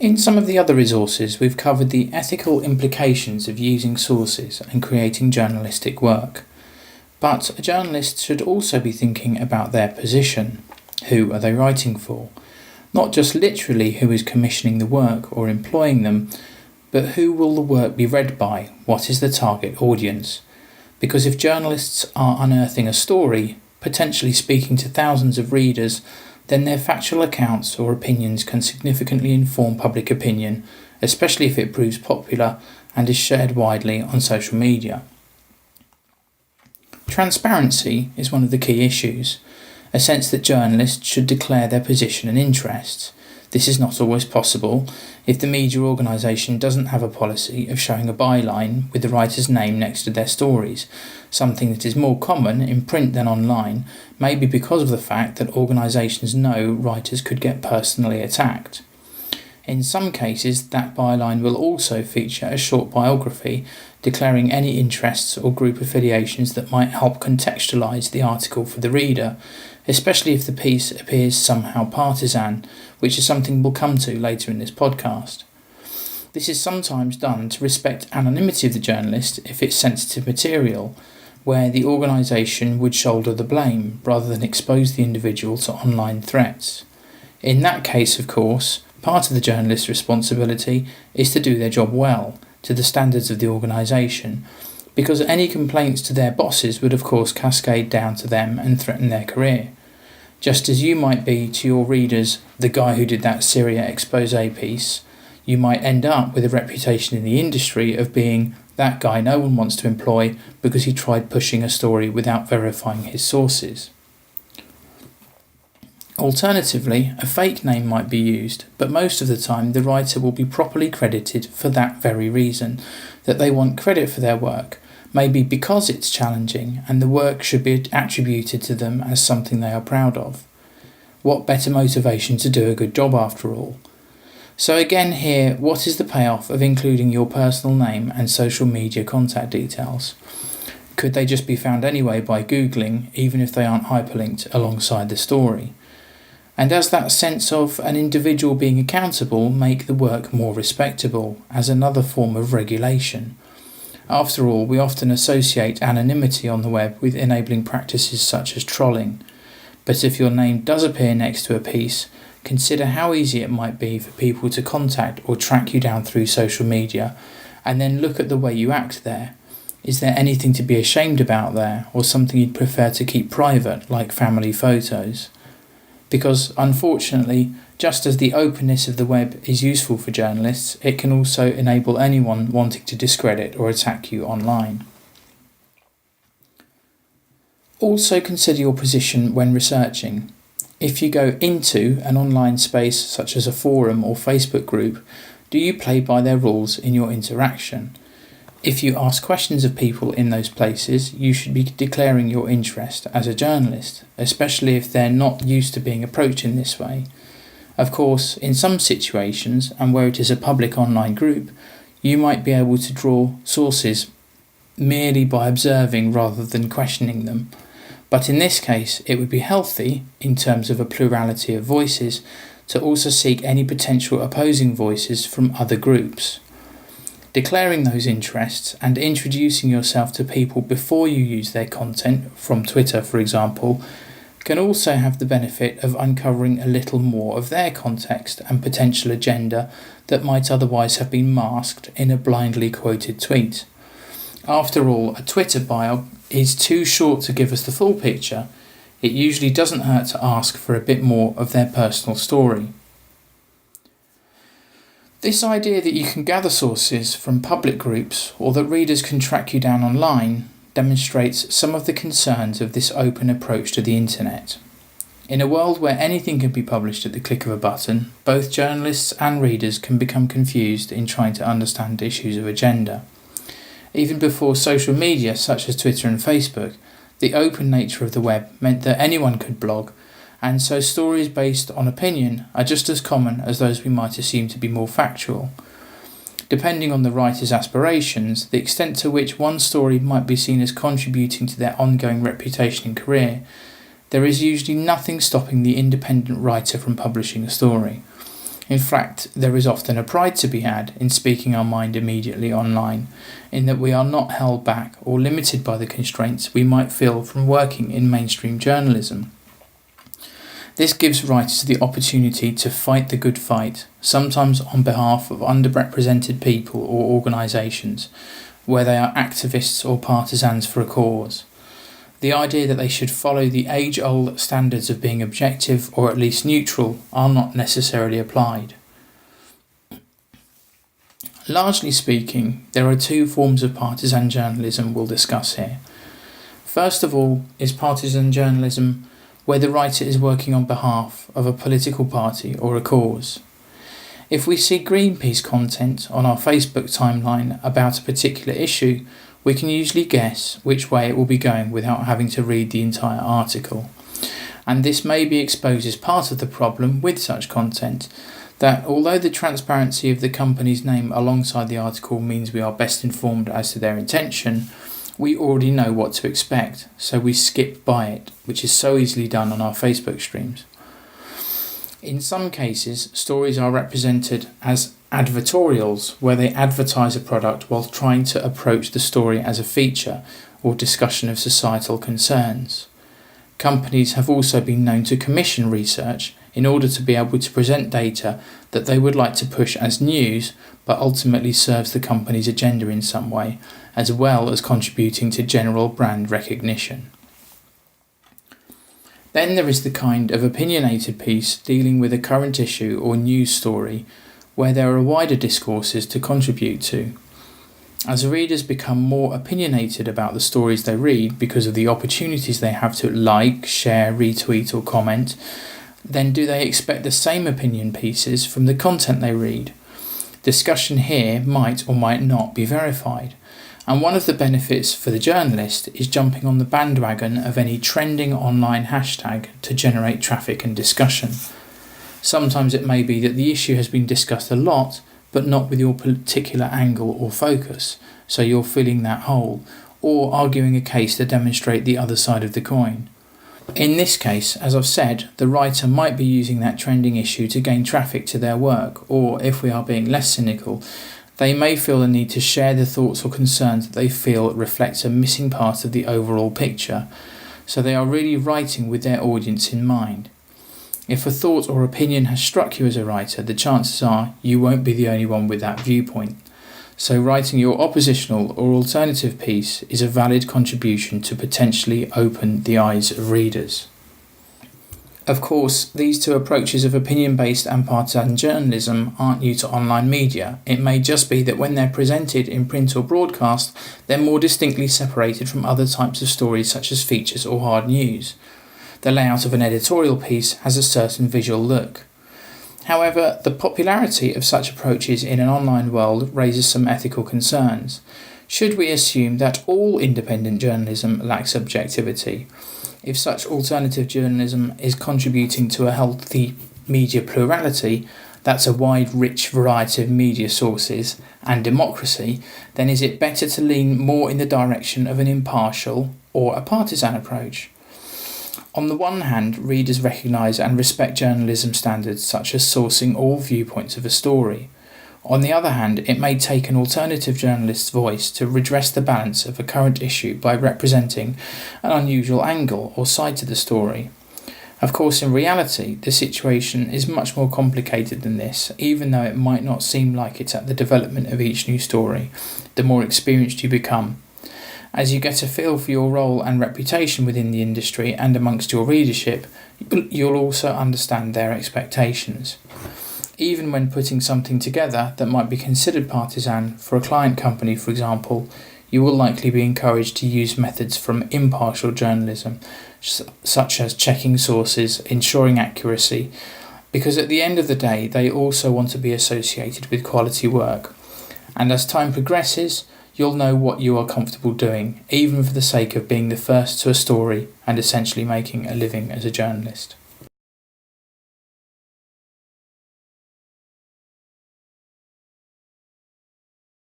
In some of the other resources, we've covered the ethical implications of using sources and creating journalistic work. But a journalist should also be thinking about their position. Who are they writing for? Not just literally who is commissioning the work or employing them, but who will the work be read by? What is the target audience? Because if journalists are unearthing a story, potentially speaking to thousands of readers, then their factual accounts or opinions can significantly inform public opinion, especially if it proves popular and is shared widely on social media. Transparency is one of the key issues, a sense that journalists should declare their position and interests. This is not always possible if the media organisation doesn't have a policy of showing a byline with the writer's name next to their stories, something that is more common in print than online, maybe because of the fact that organisations know writers could get personally attacked. In some cases, that byline will also feature a short biography declaring any interests or group affiliations that might help contextualise the article for the reader, especially if the piece appears somehow partisan, which is something we'll come to later in this podcast. This is sometimes done to respect anonymity of the journalist if it's sensitive material, where the organisation would shoulder the blame rather than expose the individual to online threats. In that case, of course, part of the journalist's responsibility is to do their job well, to the standards of the organisation, because any complaints to their bosses would of course cascade down to them and threaten their career. Just as you might be to your readers the guy who did that Syria expose piece, you might end up with a reputation in the industry of being that guy no one wants to employ because he tried pushing a story without verifying his sources. Alternatively, a fake name might be used, but most of the time the writer will be properly credited for that very reason, that they want credit for their work, maybe because it's challenging and the work should be attributed to them as something they are proud of. What better motivation to do a good job after all? So again here, what is the payoff of including your personal name and social media contact details? Could they just be found anyway by Googling, even if they aren't hyperlinked alongside the story? And does that sense of an individual being accountable make the work more respectable as another form of regulation? After all, we often associate anonymity on the web with enabling practices such as trolling. But if your name does appear next to a piece, consider how easy it might be for people to contact or track you down through social media, and then look at the way you act there. Is there anything to be ashamed about there, or something you'd prefer to keep private, like family photos? Because, unfortunately, just as the openness of the web is useful for journalists, it can also enable anyone wanting to discredit or attack you online. Also consider your position when researching. If you go into an online space such as a forum or Facebook group, do you play by their rules in your interaction? If you ask questions of people in those places, you should be declaring your interest as a journalist, especially if they're not used to being approached in this way. Of course, in some situations, and where it is a public online group, you might be able to draw sources merely by observing rather than questioning them. But in this case, it would be healthy, in terms of a plurality of voices, to also seek any potential opposing voices from other groups. Declaring those interests and introducing yourself to people before you use their content, from Twitter for example, can also have the benefit of uncovering a little more of their context and potential agenda that might otherwise have been masked in a blindly quoted tweet. After all, a Twitter bio is too short to give us the full picture. It usually doesn't hurt to ask for a bit more of their personal story. This idea that you can gather sources from public groups or that readers can track you down online demonstrates some of the concerns of this open approach to the internet. In a world where anything can be published at the click of a button, both journalists and readers can become confused in trying to understand issues of agenda. Even before social media such as Twitter and Facebook, the open nature of the web meant that anyone could blog, and so stories based on opinion are just as common as those we might assume to be more factual. Depending on the writer's aspirations, the extent to which one story might be seen as contributing to their ongoing reputation and career, there is usually nothing stopping the independent writer from publishing a story. In fact, there is often a pride to be had in speaking our mind immediately online, in that we are not held back or limited by the constraints we might feel from working in mainstream journalism. This gives writers the opportunity to fight the good fight, sometimes on behalf of underrepresented people or organisations, where they are activists or partisans for a cause. The idea that they should follow the age-old standards of being objective or at least neutral are not necessarily applied. Largely speaking, there are two forms of partisan journalism we'll discuss here. First of all is partisan journalism where the writer is working on behalf of a political party or a cause. If we see Greenpeace content on our Facebook timeline about a particular issue, we can usually guess which way it will be going without having to read the entire article. And this maybe exposes part of the problem with such content, that although the transparency of the company's name alongside the article means we are best informed as to their intention, we already know what to expect, so we skip by it, which is so easily done on our Facebook streams. In some cases, stories are represented as advertorials, where they advertise a product while trying to approach the story as a feature or discussion of societal concerns. Companies have also been known to commission research in order to be able to present data that they would like to push as news, but ultimately serves the company's agenda in some way, as well as contributing to general brand recognition. Then there is the kind of opinionated piece dealing with a current issue or news story, where there are wider discourses to contribute to. As readers become more opinionated about the stories they read because of the opportunities they have to like, share, retweet or comment, then do they expect the same opinion pieces from the content they read? Discussion here might or might not be verified, and one of the benefits for the journalist is jumping on the bandwagon of any trending online hashtag to generate traffic and discussion. Sometimes it may be that the issue has been discussed a lot, but not with your particular angle or focus, so you're filling that hole, or arguing a case to demonstrate the other side of the coin. In this case, as I've said, the writer might be using that trending issue to gain traffic to their work, or if we are being less cynical, they may feel the need to share the thoughts or concerns that they feel reflects a missing part of the overall picture, so they are really writing with their audience in mind. If a thought or opinion has struck you as a writer, the chances are you won't be the only one with that viewpoint. So writing your oppositional or alternative piece is a valid contribution to potentially open the eyes of readers. Of course, these two approaches of opinion-based and partisan journalism aren't new to online media. It may just be that when they're presented in print or broadcast, they're more distinctly separated from other types of stories such as features or hard news. The layout of an editorial piece has a certain visual look. However, the popularity of such approaches in an online world raises some ethical concerns. Should we assume that all independent journalism lacks objectivity? If such alternative journalism is contributing to a healthy media plurality, that's a wide, rich variety of media sources, and democracy, then is it better to lean more in the direction of an impartial or a partisan approach? On the one hand, readers recognise and respect journalism standards such as sourcing all viewpoints of a story. On the other hand, it may take an alternative journalist's voice to redress the balance of a current issue by representing an unusual angle or side to the story. Of course, in reality, the situation is much more complicated than this, even though it might not seem like it at the development of each new story, the more experienced you become. As you get a feel for your role and reputation within the industry and amongst your readership, you'll also understand their expectations. Even when putting something together that might be considered partisan for a client company, for example, you will likely be encouraged to use methods from impartial journalism, such as checking sources, ensuring accuracy, because at the end of the day, they also want to be associated with quality work. And as time progresses, you'll know what you are comfortable doing, even for the sake of being the first to a story and essentially making a living as a journalist.